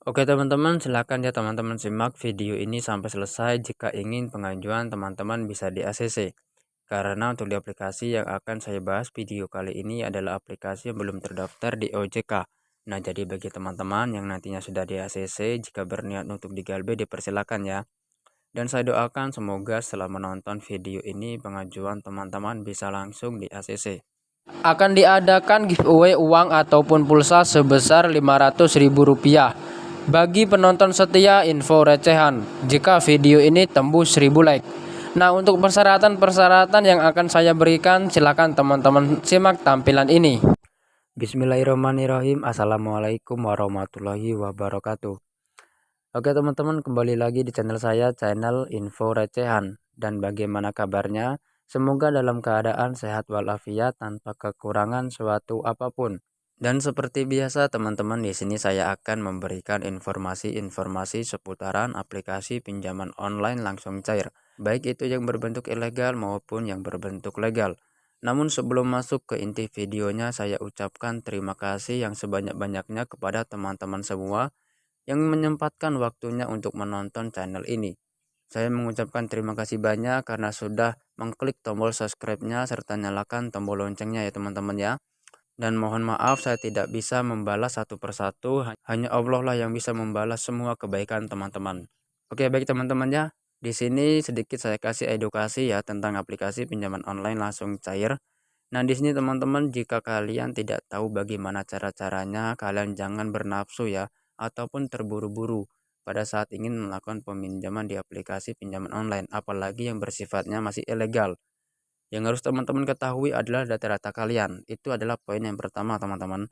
Oke teman-teman, silakan ya teman-teman simak video ini sampai selesai jika ingin pengajuan teman-teman bisa di ACC. Karena untuk di aplikasi yang akan saya bahas video kali ini adalah aplikasi yang belum terdaftar di OJK. Nah, jadi bagi teman-teman yang nantinya sudah di ACC, jika berniat untuk digalbe dipersilakan ya. Dan saya doakan semoga setelah menonton video ini pengajuan teman-teman bisa langsung di ACC. Akan diadakan giveaway uang ataupun pulsa sebesar Rp500.000 bagi penonton setia info recehan jika video ini tembus 1000 like. Nah, untuk persyaratan-persyaratan yang akan saya berikan, silakan teman-teman simak tampilan ini. Bismillahirrahmanirrahim. Assalamualaikum warahmatullahi wabarakatuh. Oke teman-teman, kembali lagi di channel saya, channel info recehan. Dan bagaimana kabarnya? Semoga dalam keadaan sehat walafiat tanpa kekurangan suatu apapun. Dan seperti biasa teman-teman, di sini saya akan memberikan informasi-informasi seputaran aplikasi pinjaman online langsung cair, baik itu yang berbentuk ilegal maupun yang berbentuk legal. Namun sebelum masuk ke inti videonya, saya ucapkan terima kasih yang sebanyak-banyaknya kepada teman-teman semua yang menyempatkan waktunya untuk menonton channel ini. Saya mengucapkan terima kasih banyak karena sudah mengklik tombol subscribe-nya serta nyalakan tombol loncengnya ya teman-teman ya. Dan mohon maaf saya tidak bisa membalas satu persatu, hanya Allah lah yang bisa membalas semua kebaikan teman-teman. Oke, baik teman-teman ya. Di sini sedikit saya kasih edukasi ya tentang aplikasi pinjaman online langsung cair. Nah, di sini teman-teman, jika kalian tidak tahu bagaimana cara-caranya, kalian jangan bernafsu ya ataupun terburu-buru pada saat ingin melakukan peminjaman di aplikasi pinjaman online, apalagi yang bersifatnya masih ilegal. Yang harus teman-teman ketahui adalah data-data kalian. Itu adalah poin yang pertama, teman-teman.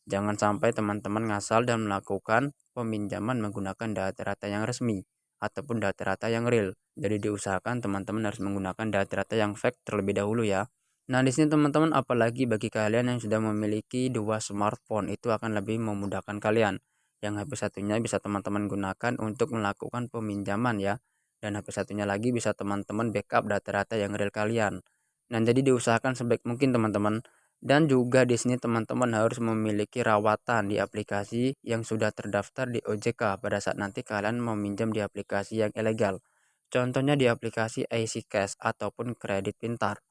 Jangan sampai teman-teman ngasal dan melakukan peminjaman menggunakan data-data yang resmi ataupun data-data yang real. Jadi diusahakan teman-teman harus menggunakan data-data yang fake terlebih dahulu ya. Nah, di sini teman-teman, apalagi bagi kalian yang sudah memiliki dua smartphone, itu akan lebih memudahkan kalian. Yang HP satunya bisa teman-teman gunakan untuk melakukan peminjaman ya. Dan HP satunya lagi bisa teman-teman backup data-data yang real kalian. Nah, jadi diusahakan sebaik mungkin teman-teman. Dan juga di sini teman-teman harus memiliki rawatan di aplikasi yang sudah terdaftar di OJK pada saat nanti kalian meminjam di aplikasi yang ilegal. Contohnya di aplikasi IC Cash ataupun Kredit Pintar.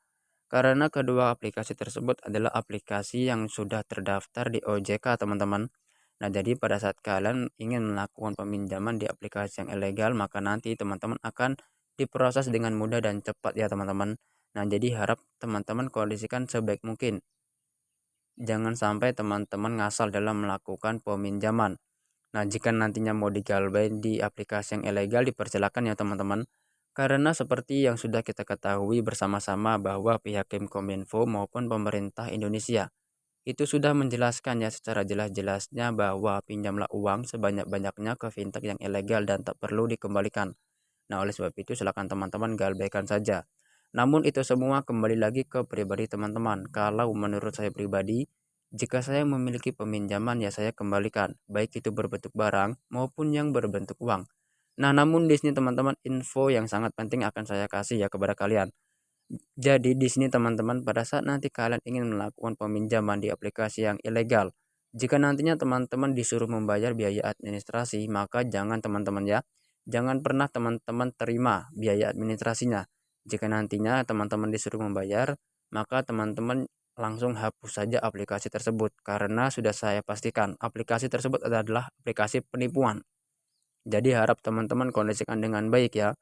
Karena kedua aplikasi tersebut adalah aplikasi yang sudah terdaftar di OJK teman-teman. Nah, jadi pada saat kalian ingin melakukan peminjaman di aplikasi yang ilegal, maka nanti teman-teman akan diproses dengan mudah dan cepat ya teman-teman. Nah, jadi harap teman-teman kondisikan sebaik mungkin. Jangan sampai teman-teman ngasal dalam melakukan peminjaman. Nah, jika nantinya mau digalbay di aplikasi yang ilegal, dipersilakan ya teman-teman. Karena seperti yang sudah kita ketahui bersama-sama bahwa pihak Kemkominfo maupun pemerintah Indonesia itu sudah menjelaskan ya secara jelas-jelasnya bahwa pinjamlah uang sebanyak-banyaknya ke fintech yang ilegal dan tak perlu dikembalikan. Nah, oleh sebab itu silakan teman-teman galbaikan saja. Namun itu semua kembali lagi ke pribadi teman-teman. Kalau menurut saya pribadi, jika saya memiliki peminjaman ya saya kembalikan, baik itu berbentuk barang maupun yang berbentuk uang. Nah, namun di sini teman-teman, info yang sangat penting akan saya kasih ya kepada kalian. Jadi di sini teman-teman, pada saat nanti kalian ingin melakukan peminjaman di aplikasi yang ilegal, jika nantinya teman-teman disuruh membayar biaya administrasi, maka jangan teman-teman ya, jangan pernah teman-teman terima biaya administrasinya. Jika nantinya teman-teman disuruh membayar, maka teman-teman langsung hapus saja aplikasi tersebut karena sudah saya pastikan aplikasi tersebut adalah aplikasi penipuan. Jadi harap teman-teman kondisikan dengan baik ya.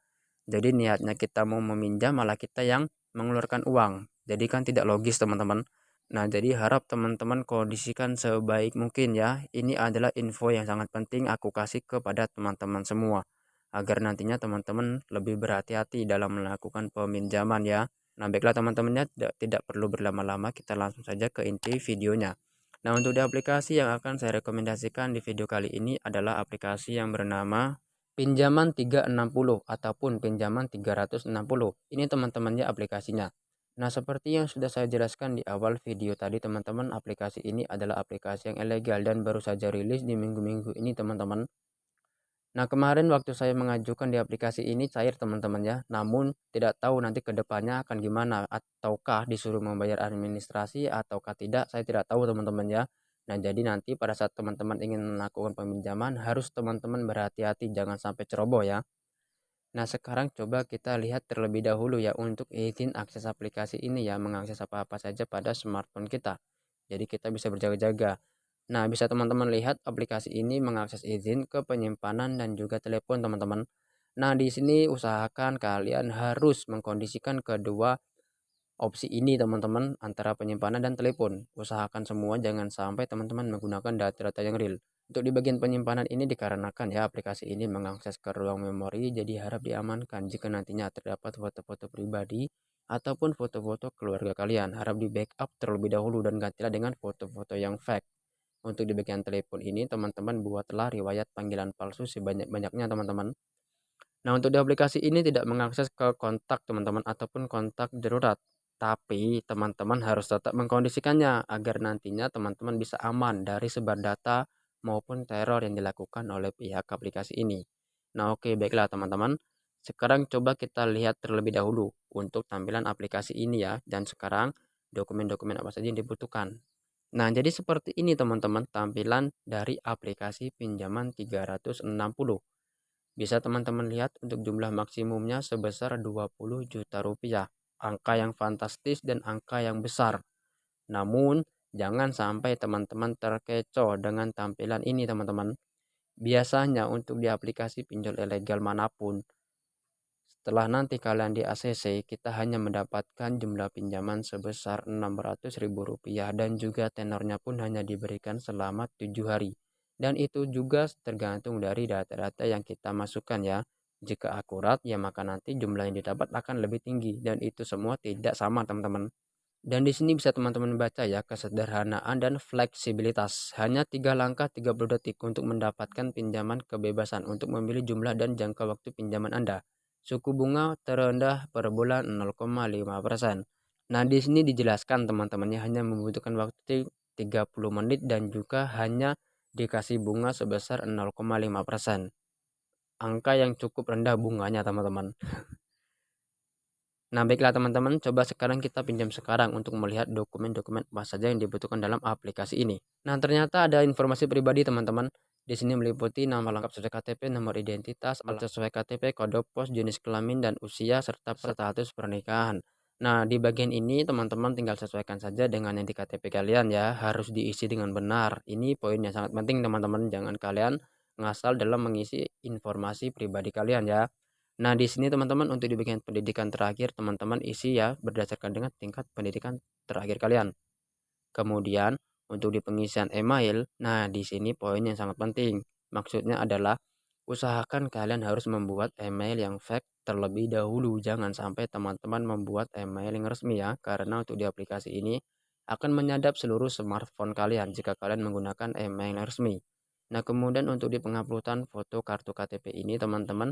Jadi niatnya kita mau meminjam malah kita yang mengeluarkan uang. Jadi kan tidak logis teman-teman. Nah, jadi harap teman-teman kondisikan sebaik mungkin ya. Ini adalah info yang sangat penting aku kasih kepada teman-teman semua. Agar nantinya teman-teman lebih berhati-hati dalam melakukan peminjaman ya. Nah, baiklah teman-temannya, tidak perlu berlama-lama, kita langsung saja ke inti videonya. Nah, untuk di aplikasi yang akan saya rekomendasikan di video kali ini adalah aplikasi yang bernama Pinjaman 360 ataupun Pinjaman 360. Ini teman-temannya aplikasinya. Nah, seperti yang sudah saya jelaskan di awal video tadi teman-teman, aplikasi ini adalah aplikasi yang ilegal dan baru saja rilis di minggu-minggu ini teman-teman. Nah, kemarin waktu saya mengajukan di aplikasi ini cair teman-teman ya. Namun tidak tahu nanti ke depannya akan gimana, ataukah disuruh membayar administrasi ataukah tidak, saya tidak tahu teman-teman ya. Nah, jadi nanti pada saat teman-teman ingin melakukan peminjaman, harus teman-teman berhati-hati jangan sampai ceroboh ya. Nah, sekarang coba kita lihat terlebih dahulu ya untuk izin akses aplikasi ini ya, mengakses apa-apa saja pada smartphone kita. Jadi kita bisa berjaga-jaga. Nah, bisa teman-teman lihat aplikasi ini mengakses izin ke penyimpanan dan juga telepon teman-teman. Nah, di sini usahakan kalian harus mengkondisikan kedua opsi ini teman-teman, antara penyimpanan dan telepon. Usahakan semua jangan sampai teman-teman menggunakan data-data yang real. Untuk di bagian penyimpanan ini dikarenakan ya aplikasi ini mengakses ke ruang memori, jadi harap diamankan jika nantinya terdapat foto-foto pribadi ataupun foto-foto keluarga kalian. Harap di backup terlebih dahulu dan gantilah dengan foto-foto yang fake. Untuk di bagian telepon ini teman-teman buatlah riwayat panggilan palsu sebanyak-banyaknya teman-teman. Nah, untuk di aplikasi ini tidak mengakses ke kontak teman-teman ataupun kontak darurat. Tapi teman-teman harus tetap mengkondisikannya agar nantinya teman-teman bisa aman dari sebar data maupun teror yang dilakukan oleh pihak aplikasi ini. Nah, oke, baiklah teman-teman. Sekarang coba kita lihat terlebih dahulu untuk tampilan aplikasi ini ya. Dan sekarang dokumen-dokumen apa saja yang dibutuhkan. Nah, jadi seperti ini teman-teman tampilan dari aplikasi pinjaman 360. Bisa teman-teman lihat untuk jumlah maksimumnya sebesar 20 juta rupiah. Angka yang fantastis dan angka yang besar. Namun, jangan sampai teman-teman terkecoh dengan tampilan ini teman-teman. Biasanya untuk di aplikasi pinjol ilegal manapun, setelah nanti kalian di ACC, kita hanya mendapatkan jumlah pinjaman sebesar Rp600.000 dan juga tenornya pun hanya diberikan selama 7 hari. Dan itu juga tergantung dari data-data yang kita masukkan ya. Jika akurat, ya maka nanti jumlah yang didapat akan lebih tinggi dan itu semua tidak sama teman-teman. Dan di sini bisa teman-teman baca ya kesederhanaan dan fleksibilitas. Hanya 3 langkah 30 detik untuk mendapatkan pinjaman kebebasan untuk memilih jumlah dan jangka waktu pinjaman Anda. Suku bunga terendah per bulan 0,5%. Nah, di sini dijelaskan teman-temannya hanya membutuhkan waktu 30 menit dan juga hanya dikasih bunga sebesar 0,5%. Angka yang cukup rendah bunganya teman-teman. Nah, baiklah teman-teman, coba sekarang kita pinjam sekarang untuk melihat dokumen-dokumen apa saja yang dibutuhkan dalam aplikasi ini. Nah, ternyata ada informasi pribadi teman-teman. Di sini meliputi nama lengkap sesuai KTP, nomor identitas, alamat sesuai KTP, kode pos, jenis kelamin dan usia serta status pernikahan. Nah, di bagian ini teman-teman tinggal sesuaikan saja dengan yang di KTP kalian ya, harus diisi dengan benar. Ini poin yang sangat penting teman-teman, jangan kalian ngasal dalam mengisi informasi pribadi kalian ya. Nah, di sini teman-teman untuk di bagian pendidikan terakhir teman-teman isi ya berdasarkan dengan tingkat pendidikan terakhir kalian. Kemudian untuk di pengisian email, nah di sini poin yang sangat penting. Maksudnya adalah usahakan kalian harus membuat email yang fake terlebih dahulu. Jangan sampai teman-teman membuat email yang resmi ya, karena untuk di aplikasi ini akan menyadap seluruh smartphone kalian jika kalian menggunakan email yang resmi. Nah, kemudian untuk di penguploadan foto kartu KTP ini teman-teman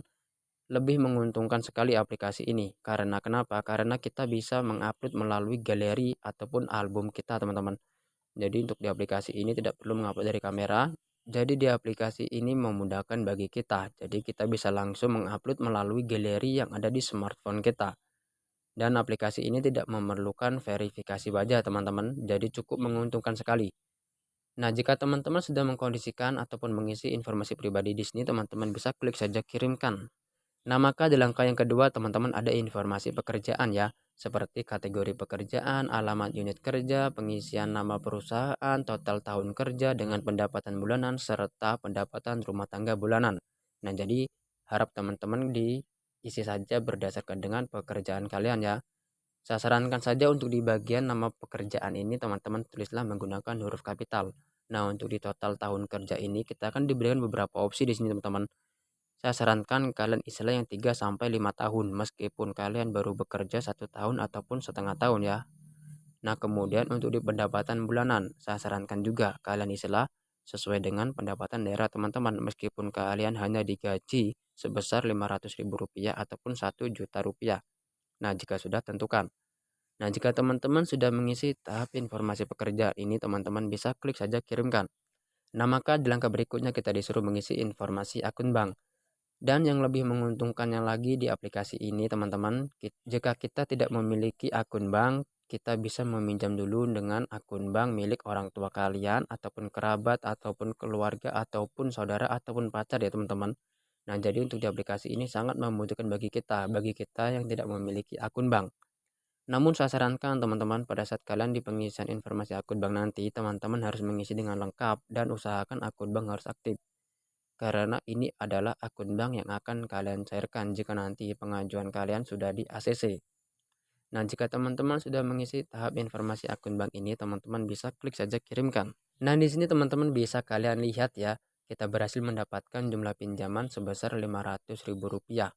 lebih menguntungkan sekali aplikasi ini. Karena kenapa? Karena kita bisa mengupload melalui galeri ataupun album kita, teman-teman. Jadi untuk di aplikasi ini tidak perlu mengupload dari kamera. Jadi di aplikasi ini memudahkan bagi kita. Jadi kita bisa langsung mengupload melalui galeri yang ada di smartphone kita. Dan aplikasi ini tidak memerlukan verifikasi wajah, teman-teman. Jadi cukup menguntungkan sekali. Nah, jika teman-teman sudah mengkondisikan ataupun mengisi informasi pribadi di sini, teman-teman bisa klik saja kirimkan. Nah, maka di langkah yang kedua, teman-teman ada informasi pekerjaan ya, seperti kategori pekerjaan, alamat unit kerja, pengisian nama perusahaan, total tahun kerja dengan pendapatan bulanan, serta pendapatan rumah tangga bulanan. Nah, jadi harap teman-teman diisi saja berdasarkan dengan pekerjaan kalian ya. Saya sarankan saja untuk di bagian nama pekerjaan ini teman-teman tulislah menggunakan huruf kapital. Nah, untuk di total tahun kerja ini kita akan diberikan beberapa opsi di sini teman-teman. Saya sarankan kalian istilah yang 3 sampai 5 tahun meskipun kalian baru bekerja 1 tahun ataupun setengah tahun ya. Nah, kemudian untuk di pendapatan bulanan, saya sarankan juga kalian istilah sesuai dengan pendapatan daerah teman-teman meskipun kalian hanya digaji sebesar Rp500.000 ataupun Rp1 juta. Nah, jika sudah tentukan. Nah, jika teman-teman sudah mengisi tahap informasi pekerjaan ini, teman-teman bisa klik saja kirimkan. Nah, maka di langkah berikutnya kita disuruh mengisi informasi akun bank. Dan yang lebih menguntungkannya lagi di aplikasi ini teman-teman, jika kita tidak memiliki akun bank, kita bisa meminjam dulu dengan akun bank milik orang tua kalian, ataupun kerabat, ataupun keluarga, ataupun saudara, ataupun pacar ya teman-teman. Nah, jadi untuk di aplikasi ini sangat membutuhkan bagi kita yang tidak memiliki akun bank. Namun saya sarankan teman-teman pada saat kalian di pengisian informasi akun bank nanti, teman-teman harus mengisi dengan lengkap dan usahakan akun bank harus aktif. Karena ini adalah akun bank yang akan kalian cairkan jika nanti pengajuan kalian sudah di ACC. Nah, jika teman-teman sudah mengisi tahap informasi akun bank ini, teman-teman bisa klik saja kirimkan. Nah, di sini teman-teman bisa kalian lihat ya, kita berhasil mendapatkan jumlah pinjaman sebesar Rp500.000.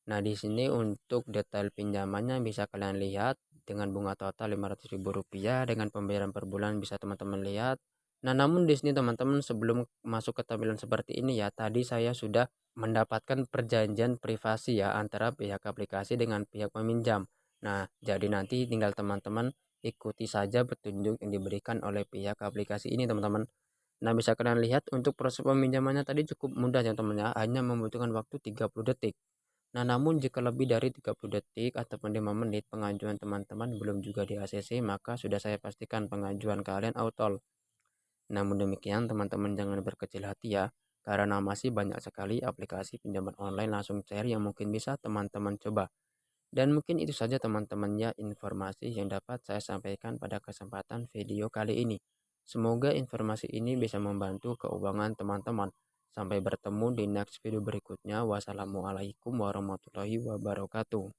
Nah, di sini untuk detail pinjamannya bisa kalian lihat dengan bunga total Rp500.000 dengan pembayaran per bulan bisa teman-teman lihat. Nah, namun di sini teman-teman sebelum masuk ke tampilan seperti ini ya, tadi saya sudah mendapatkan perjanjian privasi ya antara pihak aplikasi dengan pihak peminjam. Nah, jadi nanti tinggal teman-teman ikuti saja petunjuk yang diberikan oleh pihak aplikasi ini teman-teman. Nah, bisa kalian lihat untuk proses peminjamannya tadi cukup mudah ya teman ya, hanya membutuhkan waktu 30 detik. Nah, namun jika lebih dari 30 detik ataupun 5 menit pengajuan teman-teman belum juga di ACC, maka sudah saya pastikan pengajuan kalian auto. Namun demikian teman-teman jangan berkecil hati ya, karena masih banyak sekali aplikasi pinjaman online langsung cair yang mungkin bisa teman-teman coba. Dan mungkin itu saja teman-teman ya informasi yang dapat saya sampaikan pada kesempatan video kali ini. Semoga informasi ini bisa membantu keuangan teman-teman. Sampai bertemu di next video berikutnya. Wassalamualaikum warahmatullahi wabarakatuh.